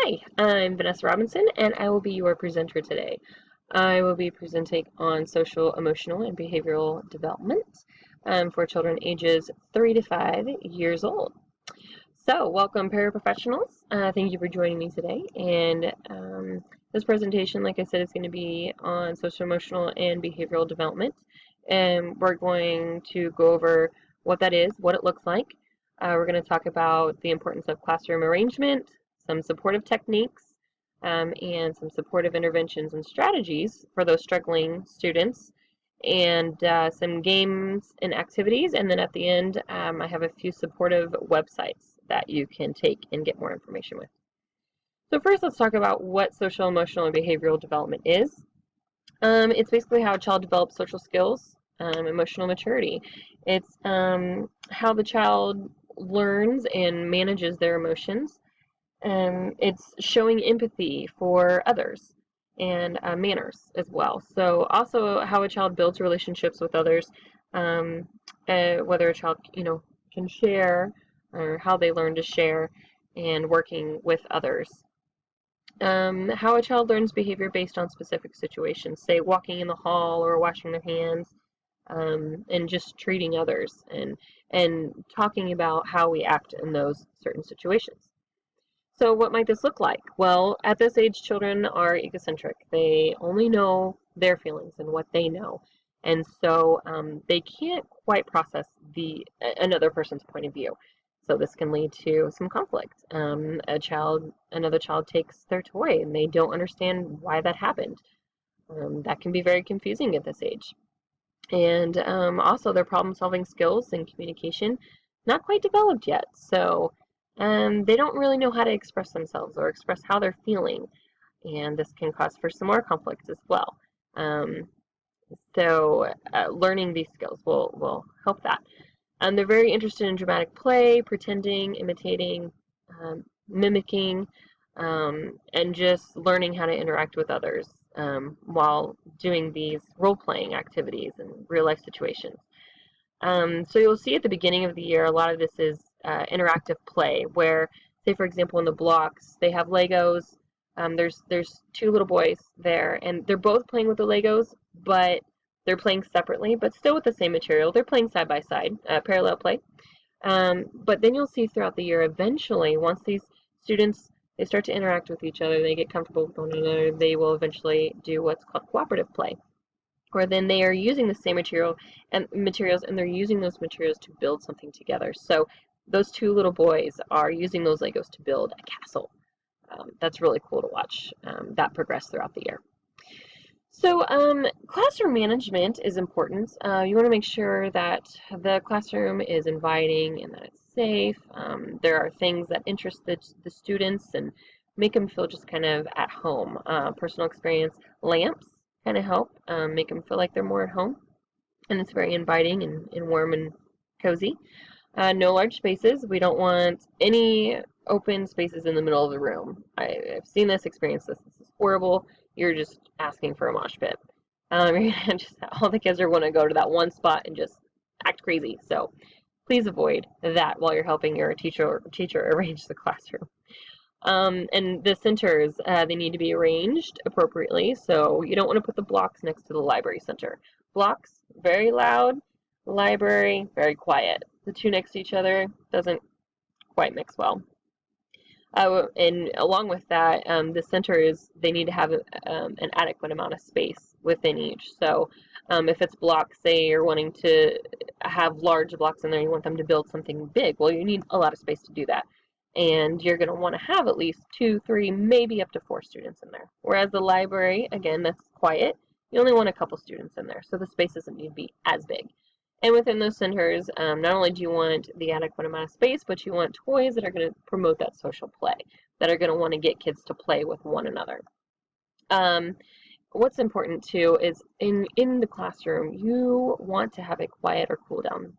Hi, I'm Vanessa Robinson, and I will be your presenter today. I will be presenting on social, emotional, and behavioral development for children ages 3 to 5 years old. So, welcome, paraprofessionals. Thank you for joining me today. And this presentation, like I said, is going to be on social, emotional, and behavioral development. And we're going to go over what that is, what it looks like. We're going to talk about the importance of classroom arrangement, some supportive techniques, and some supportive interventions and strategies for those struggling students, and some games and activities. And then at the end, I have a few supportive websites that you can take and get more information with. So first, let's talk about what social, emotional, and behavioral development is. It's basically how a child develops social skills, emotional maturity. It's how the child learns and manages their emotions. It's showing empathy for others and manners as well. So also how a child builds relationships with others, whether a child, can share or how they learn to share and working with others. How a child learns behavior based on specific situations, say walking in the hall or washing their hands, and just treating others and talking about how we act in those certain situations. So what might this look like? Well, at this age, children are egocentric. They only know their feelings and what they know. And so they can't quite process another person's point of view. So this can lead to some conflict. Another child takes their toy and they don't understand why that happened. That can be very confusing at this age. And also their problem-solving skills and communication, not quite developed yet. So they don't really know how to express themselves or express how they're feeling. And this can cause for some more conflict as well. Learning these skills will help that. They're very interested in dramatic play, pretending, imitating, mimicking, and just learning how to interact with others while doing these role-playing activities in real-life situations. So you'll see at the beginning of the year, a lot of this is interactive play, where, say for example, in the blocks, they have Legos. There's two little boys there, and they're both playing with the Legos, but they're playing separately, but still with the same material. They're playing side by side, parallel play. But then you'll see throughout the year, eventually, once these students they start to interact with each other, they get comfortable with one another, they will eventually do what's called cooperative play, where then they are using the same materials and they're using those materials to build something together. So those two little boys are using those Legos to build a castle. That's really cool to watch that progress throughout the year. So classroom management is important. You want to make sure that the classroom is inviting and that it's safe. There are things that interest the students and make them feel just kind of at home. Personal experience lamps kind of help make them feel like they're more at home. And it's very inviting and warm and cozy. No large spaces. We don't want any open spaces in the middle of the room. I've seen this, experienced this. This is horrible. You're just asking for a mosh pit. All the kids are going to go to that one spot and just act crazy. So please avoid that while you're helping your teacher arrange the classroom. And the centers, they need to be arranged appropriately. So you don't want to put the blocks next to the library center. Blocks, very loud. Library, very quiet. The two next to each other doesn't quite mix well. And along with that, the centers, they need to have an adequate amount of space within each. So if it's blocks, say you're wanting to have large blocks in there, you want them to build something big, well, you need a lot of space to do that. And you're going to want to have at least 2, 3, maybe up to 4 students in there. Whereas the library, again, that's quiet. You only want a couple students in there, so the space doesn't need to be as big. And within those centers, not only do you want the adequate amount of space, but you want toys that are going to promote that social play, that are going to want to get kids to play with one another. What's important too is in the classroom, you want to have a quiet or cool down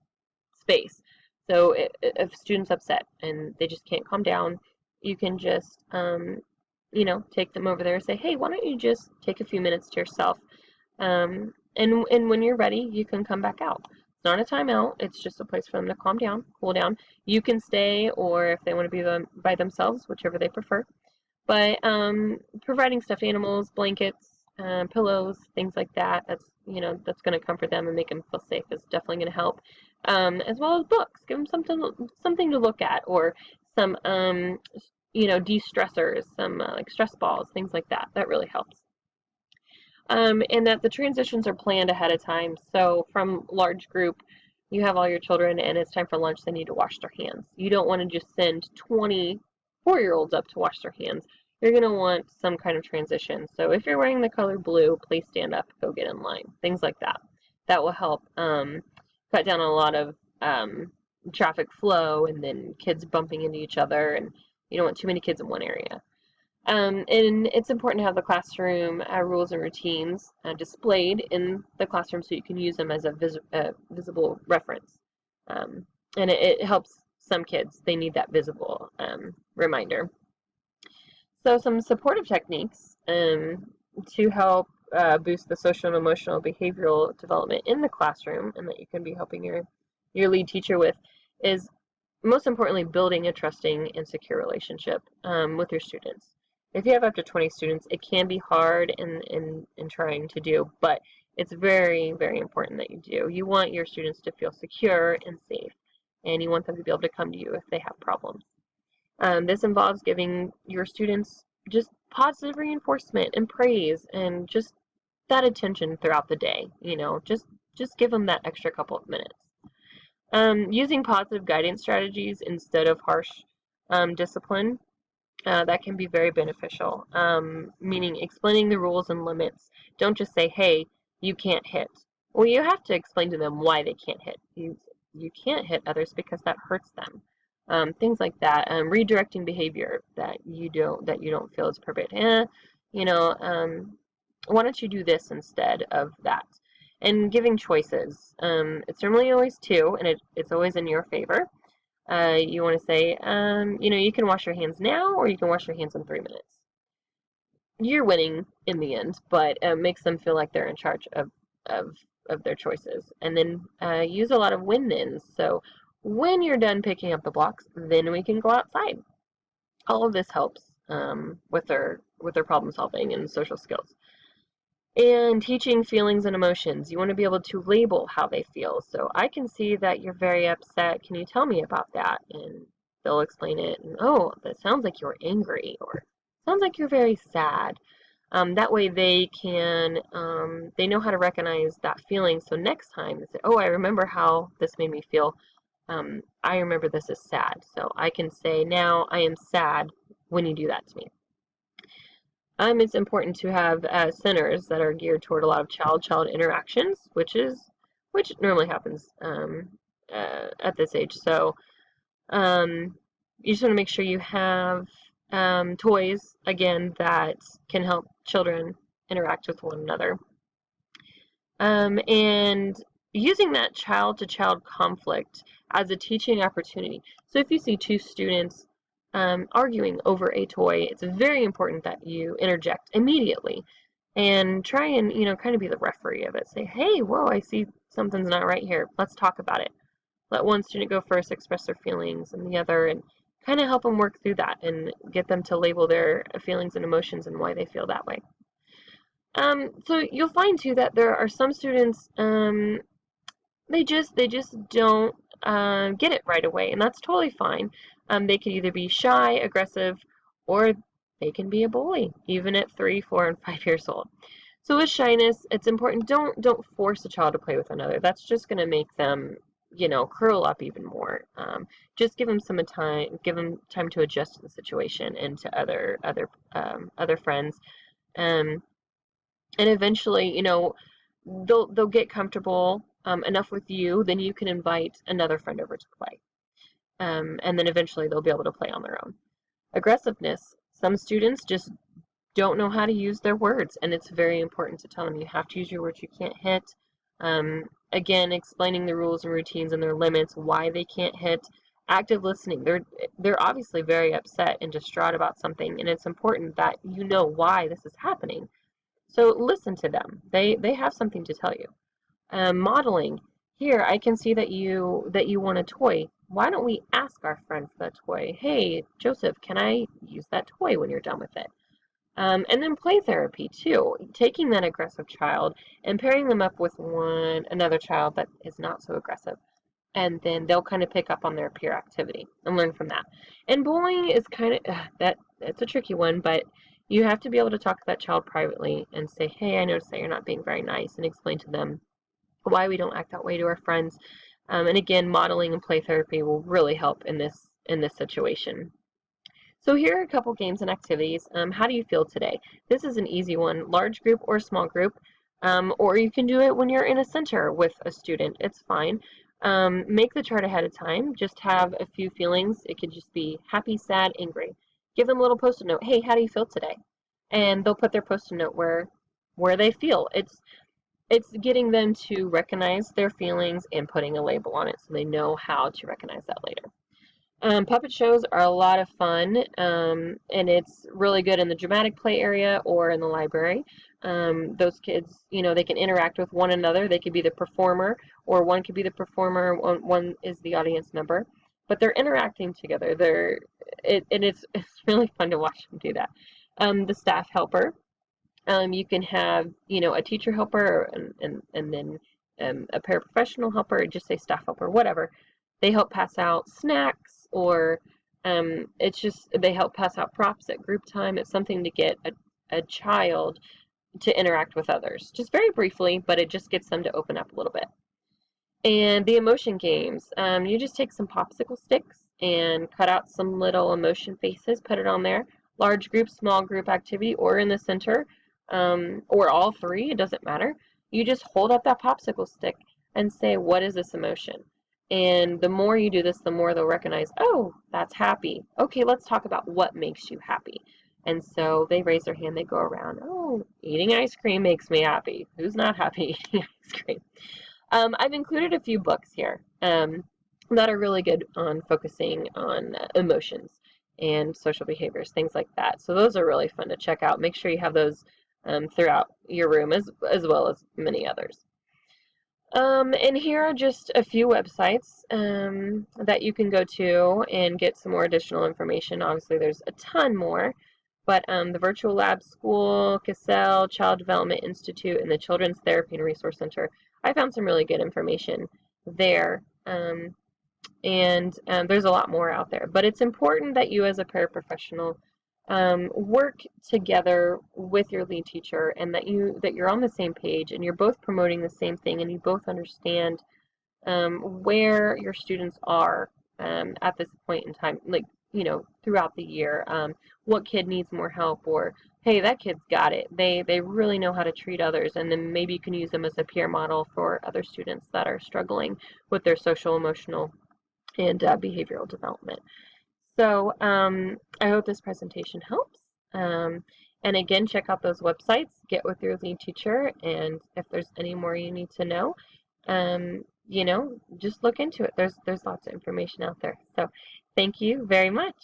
space. So if students upset and they just can't calm down, you can just take them over there and say, hey, why don't you just take a few minutes to yourself, and when you're ready, you can come back out. It's not a timeout. It's just a place for them to calm down, cool down. You can stay, or if they want to be by themselves, whichever they prefer. But providing stuffed animals, blankets, pillows, things like that, that's going to comfort them and make them feel safe is definitely going to help. As well as books. Give them something to look at, or some de-stressors, some like stress balls, things like that. That really helps. And that the transitions are planned ahead of time. So from large group, you have all your children and it's time for lunch, they need to wash their hands. You don't want to just send 24-year-olds up to wash their hands. You're going to want some kind of transition. So if you're wearing the color blue, please stand up, go get in line, things like that. That will help cut down a lot of traffic flow and then kids bumping into each other, and you don't want too many kids in one area. And it's important to have the classroom rules and routines displayed in the classroom so you can use them as a visible reference. Um, and it helps some kids. They need that visible reminder. So some supportive techniques to help boost the social and emotional behavioral development in the classroom, and that you can be helping your lead teacher with, is most importantly building a trusting and secure relationship with your students. If you have up to 20 students, it can be hard in trying to do, but it's very, very important that you do. You want your students to feel secure and safe, and you want them to be able to come to you if they have problems. This involves giving your students just positive reinforcement and praise and just that attention throughout the day. Just give them that extra couple of minutes. Using positive guidance strategies instead of harsh discipline, that can be very beneficial, meaning explaining the rules and limits. Don't just say, hey, you can't hit. Well, you have to explain to them why they can't hit. You can't hit others because that hurts them. Things like that. Redirecting behavior that you don't feel is appropriate. Why don't you do this instead of that? And giving choices. It's normally always two, and it's always in your favor. You want to say, you can wash your hands now, or you can wash your hands in 3 minutes. You're winning in the end, but it makes them feel like they're in charge of their choices. And then use a lot of win-thens. So when you're done picking up the blocks, then we can go outside. All of this helps with their problem solving and social skills. And teaching feelings and emotions. You want to be able to label how they feel. So I can see that you're very upset. Can you tell me about that? And they'll explain it. And, oh, that sounds like you're angry, or sounds like you're very sad. That way they know how to recognize that feeling. So next time they say, oh, I remember how this made me feel. I remember this as sad. So I can say, now I am sad when you do that to me. It's important to have centers that are geared toward a lot of child-child interactions, which normally happens at this age. So you just want to make sure you have toys, again, that can help children interact with one another. And using that child-to-child conflict as a teaching opportunity. So if you see two students arguing over a toy, it's very important that you interject immediately and try and, kind of be the referee of it. Say, hey, whoa, I see something's not right here. Let's talk about it. Let one student go first, express their feelings, and the other, and kind of help them work through that and get them to label their feelings and emotions and why they feel that way. So you'll find too that there are some students, they just don't get it right away, and that's totally fine. They could either be shy, aggressive, or they can be a bully, even at 3, 4, and 5 years old. So with shyness, it's important, don't force a child to play with another. That's just going to make them, curl up even more. Just give them time to adjust to the situation and to other friends. And eventually, they'll get comfortable enough with you, then you can invite another friend over to play. And then eventually they'll be able to play on their own. Aggressiveness. Some students just don't know how to use their words, and it's very important to tell them you have to use your words, you can't hit. Again, explaining the rules and routines and their limits, why they can't hit. Active listening. They're obviously very upset and distraught about something, and it's important that you know why this is happening. So listen to them. They have something to tell you. Modeling. Here, I can see that you want a toy. why don't we ask our friend for that toy? Hey, Joseph, can I use that toy when you're done with it? And then play therapy too, taking that aggressive child and pairing them up with another child that is not so aggressive. And then they'll kind of pick up on their peer activity and learn from that. And bullying is kind of that's a tricky one, but you have to be able to talk to that child privately and say, hey, I noticed that you're not being very nice, and explain to them why we don't act that way to our friends. And again, modeling and play therapy will really help in this situation. So here are a couple games and activities. How do you feel today? This is an easy one, large group or small group, or you can do it when you're in a center with a student. It's fine. Make the chart ahead of time. Just have a few feelings. It could just be happy, sad, angry. Give them a little post-it note. Hey, how do you feel today? And they'll put their post-it note where they feel. It's getting them to recognize their feelings and putting a label on it so they know how to recognize that later. Puppet shows are a lot of fun, and it's really good in the dramatic play area or in the library. Those kids, they can interact with one another. They could be the performer, or one could be the performer, one is the audience member. But they're interacting together. And it's really fun to watch them do that. The staff helper. You can have, a teacher helper and then a paraprofessional helper, or just say staff helper, whatever. They help pass out snacks, or it's just they help pass out props at group time. It's something to get a child to interact with others, just very briefly, but it just gets them to open up a little bit. And the emotion games, you just take some popsicle sticks and cut out some little emotion faces, put it on there. Large group, small group activity, or in the center, or all three, it doesn't matter. You just hold up that popsicle stick and say, what is this emotion? And the more you do this, the more they'll recognize, oh, that's happy. Okay, let's talk about what makes you happy. And so they raise their hand, they go around, oh, eating ice cream makes me happy. Who's not happy eating ice cream? I've included a few books here that are really good on focusing on emotions and social behaviors, things like that. So those are really fun to check out. Make sure you have those throughout your room as well as many others. And here are just a few websites that you can go to and get some more additional information. Obviously, there's a ton more, but the Virtual Lab School, Cassell, Child Development Institute, and the Children's Therapy and Resource Center, I found some really good information there. And there's a lot more out there. But it's important that you as a paraprofessional work together with your lead teacher, and that you're on the same page and you're both promoting the same thing, and you both understand where your students are at this point in time, like throughout the year. What kid needs more help, or hey, that kid's got it. They really know how to treat others, and then maybe you can use them as a peer model for other students that are struggling with their social, emotional, and behavioral development. So I hope this presentation helps. And again, check out those websites, get with your lead teacher, and if there's any more you need to know, just look into it. There's lots of information out there. So thank you very much.